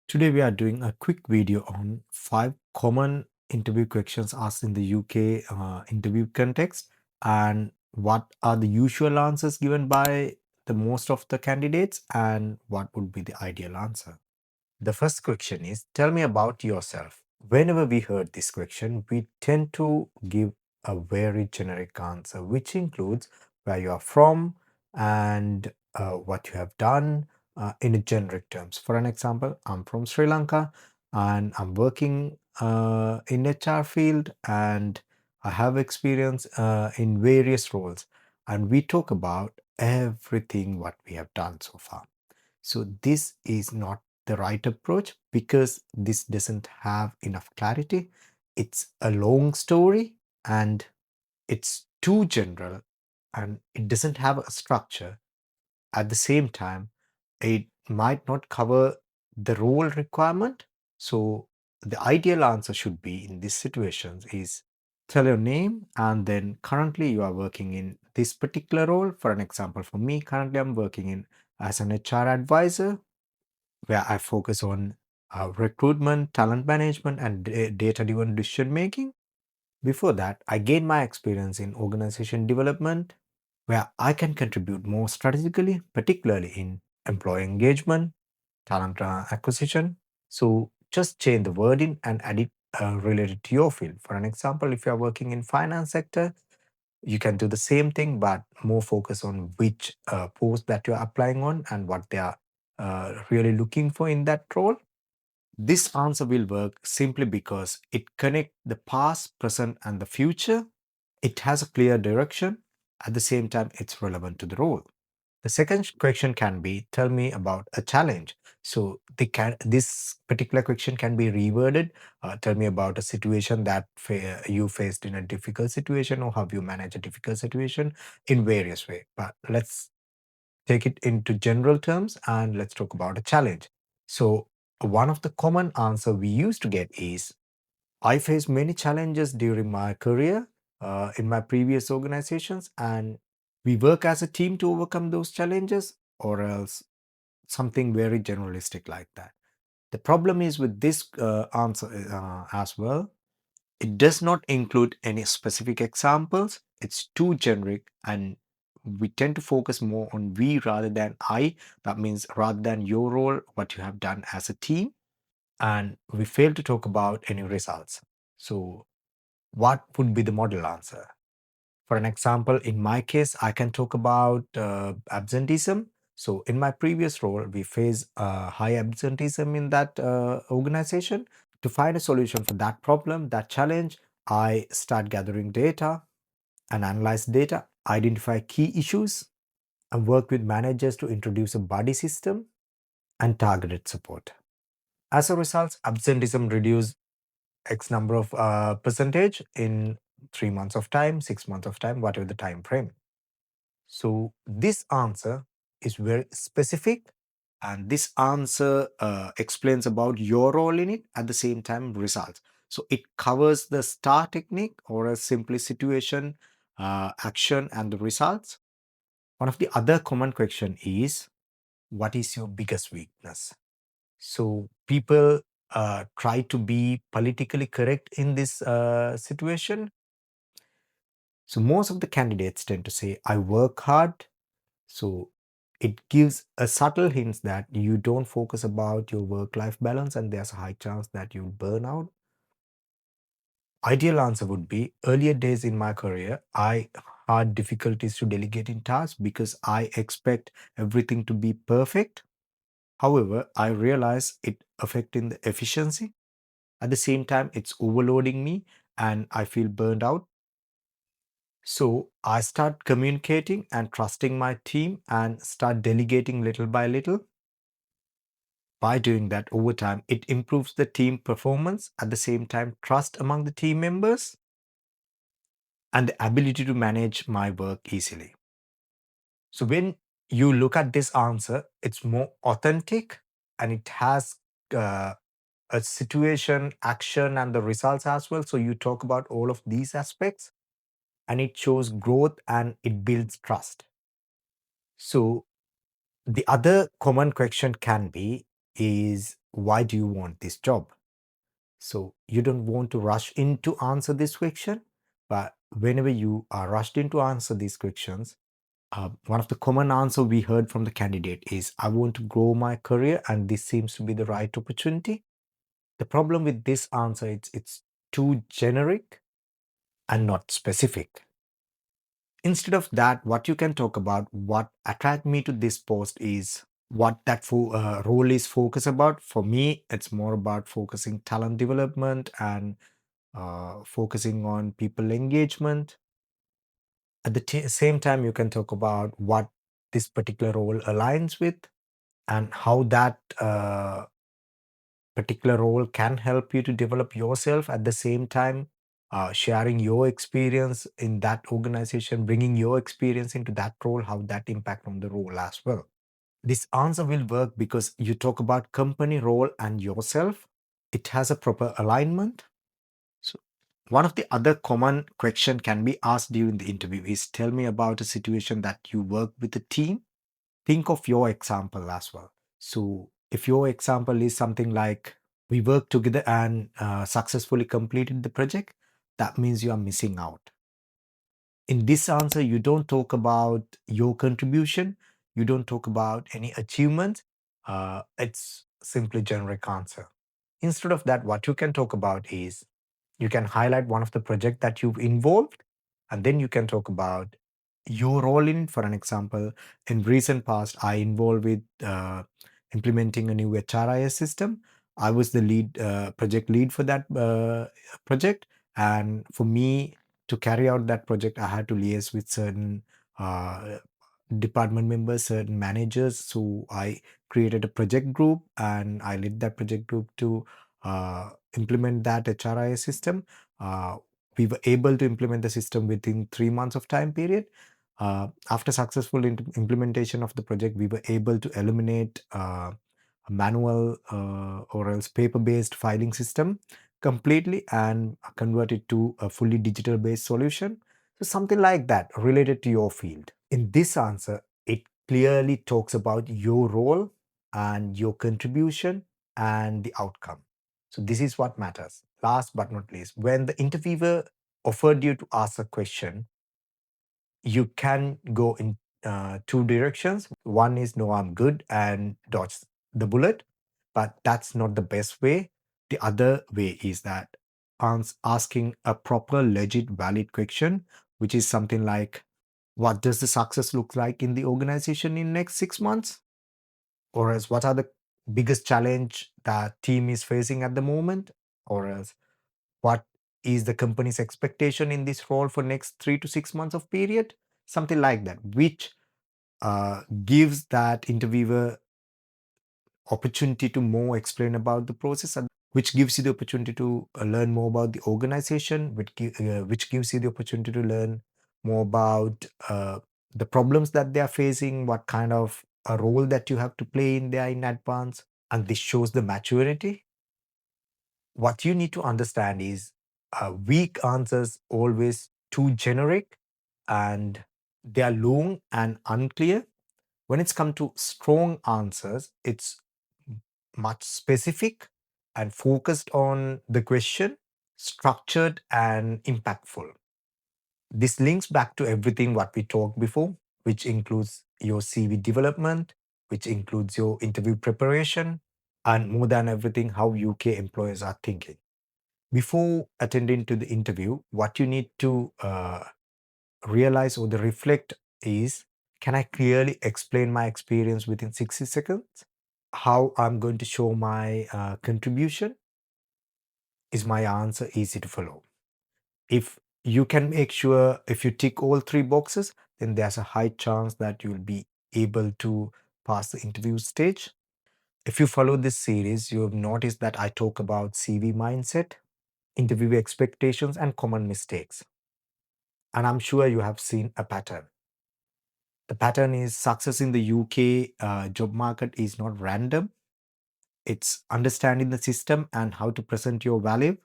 Today we are doing a quick video on 5 common interview questions asked in the UK interview context and what are the usual answers given by the most of the candidates and what would be the ideal answer. The first question is, tell me about yourself. Whenever we heard this question, we tend to give a very generic answer, which includes where you are from and what you have done in a generic terms. For an example, I'm from Sri Lanka and I'm working in HR field and I have experience in various roles. And we talk about everything what we have done so far. So this is not the right approach because this doesn't have enough clarity. It's a long story and it's too general and it doesn't have a structure. At the same time, it might not cover the role requirement. So the ideal answer should be in these situations is tell your name and then currently you are working in this particular role. For an example, for me, currently I'm working in as an HR advisor where I focus on recruitment, talent management, and data-driven decision making. Before that, I gained my experience in organization development, where I can contribute more strategically, particularly in employee engagement, talent acquisition. So just change the wording and add it related to your field. For an example, if you are working in finance sector, you can do the same thing, but more focus on which post that you're applying on and what they are really looking for in that role. This answer will work simply because it connects the past, present, and the future. It has a clear direction. At the same time, it's relevant to the role. The second question can be, tell me about a challenge. So this particular question can be reworded. Tell me about a situation that you faced in a difficult situation or how you manage a difficult situation in various ways. But let's take it into general terms and let's talk about a challenge. So one of the common answer we used to get is, I faced many challenges during my career in my previous organizations, and we work as a team to overcome those challenges, or else something very generalistic like that. The problem is with this answer as well, it does not include any specific examples. It's too generic, and we tend to focus more on we rather than I. That means rather than your role, what you have done as a team, and we fail to talk about any results. So what would be the model answer? For an example, in my case, I can talk about absenteeism. So in my previous role, we face high absenteeism in that organization. To find a solution for that problem, that challenge, I start gathering data and analyze data, identify key issues, and work with managers to introduce a buddy system and targeted support. As a result, absenteeism reduced X number of percentage in 3 months of time, 6 months of time, whatever the time frame. So this answer is very specific, and this answer explains about your role in it, at the same time results. So it covers the STAR technique, or a simply situation, action, and the results. One of the other common question is, what is your biggest weakness? So people try to be politically correct in this situation. So most of the candidates tend to say, I work hard. So it gives a subtle hint that you don't focus about your work-life balance and there's a high chance that you'll burn out. Ideal answer would be, earlier days in my career, I had difficulties to delegating tasks because I expect everything to be perfect. However, I realize it affecting the efficiency. At the same time, it's overloading me and I feel burned out. So I start communicating and trusting my team and start delegating little by little. By doing that over time, it improves the team performance, at the same time, trust among the team members, and the ability to manage my work easily. So when you look at this answer, it's more authentic and it has uh, a situation, action, and the results as well. So you talk about all of these aspects and it shows growth and it builds trust. So the other common question can be is, why do you want this job? So you don't want to rush in to answer this question, but whenever you are rushed in to answer these questions, one of the common answer we heard from the candidate is, I want to grow my career and this seems to be the right opportunity. The problem with this answer, it's too generic and not specific. Instead of that, what you can talk about, what attract me to this post is what that role is focused about. For me, it's more about focusing talent development and focusing on people engagement. At the same time, you can talk about what this particular role aligns with and how that particular role can help you to develop yourself. At the same time, sharing your experience in that organization, bringing your experience into that role, how that impact on the role as well. This answer will work because you talk about company, role, and yourself. It has a proper alignment. So one of the other common question can be asked during the interview is, tell me about a situation that you work with a team. Think of your example as well. So if your example is something like, we worked together and successfully completed the project, that means you are missing out. In this answer, you don't talk about your contribution, you don't talk about any achievement. It's simply generic answer. Instead of that, what you can talk about is, you can highlight one of the project that you've involved, and then you can talk about your role in it. For an example, in recent past, I involved with implementing a new HRIS system. I was the lead project lead for that project, and for me to carry out that project, I had to liaise with certain uh, department members, certain managers. So I created a project group and I led that project group to implement that HRIS system. Uh, we were able to implement the system within 3 months of time period. After successful implementation of the project, we were able to eliminate a manual or else paper-based filing system completely and convert it to a fully digital-based solution. So something like that related to your field. In this answer, it clearly talks about your role and your contribution and the outcome. So this is what matters. Last but not least, when the interviewer offered you to ask a question, you can go in two directions. One is, no, I'm good, and dodge the bullet, but that's not the best way. The other way is that asking a proper, legit, valid question, which is something like, what does the success look like in the organization in next 6 months? Or else, what are the biggest challenge that team is facing at the moment? Or else, what is the company's expectation in this role for next 3 to 6 months of period? Something like that, which gives that interviewer opportunity to more explain about the process, and which gives you the opportunity to learn more about the organization, which gives you the opportunity to learn more about the problems that they are facing, what kind of a role that you have to play in there in advance, and this shows the maturity. What you need to understand is weak answers always too generic and they are long and unclear. When it's come to strong answers, it's much specific and focused on the question, structured and impactful. This links back to everything what we talked before, which includes your CV development, which includes your interview preparation, and more than everything, how UK employers are thinking. Before attending to the interview, what you need to realize or the reflect is, can I clearly explain my experience within 60 seconds? How I'm going to show my contribution? Is my answer easy to follow? If you can make sure, if you tick all three boxes, then there's a high chance that you'll be able to pass the interview stage. If you follow this series, you have noticed that I talk about CV mindset, interview expectations, and common mistakes. And I'm sure you have seen a pattern. The pattern is, success in the UK job market is not random. It's understanding the system and how to present your value.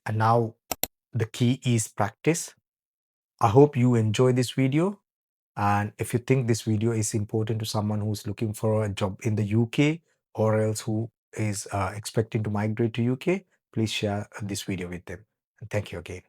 And now the key is practice. I hope you enjoy this video. And if you think this video is important to someone who's looking for a job in the UK, or else who is expecting to migrate to UK, please share this video with them. And thank you again.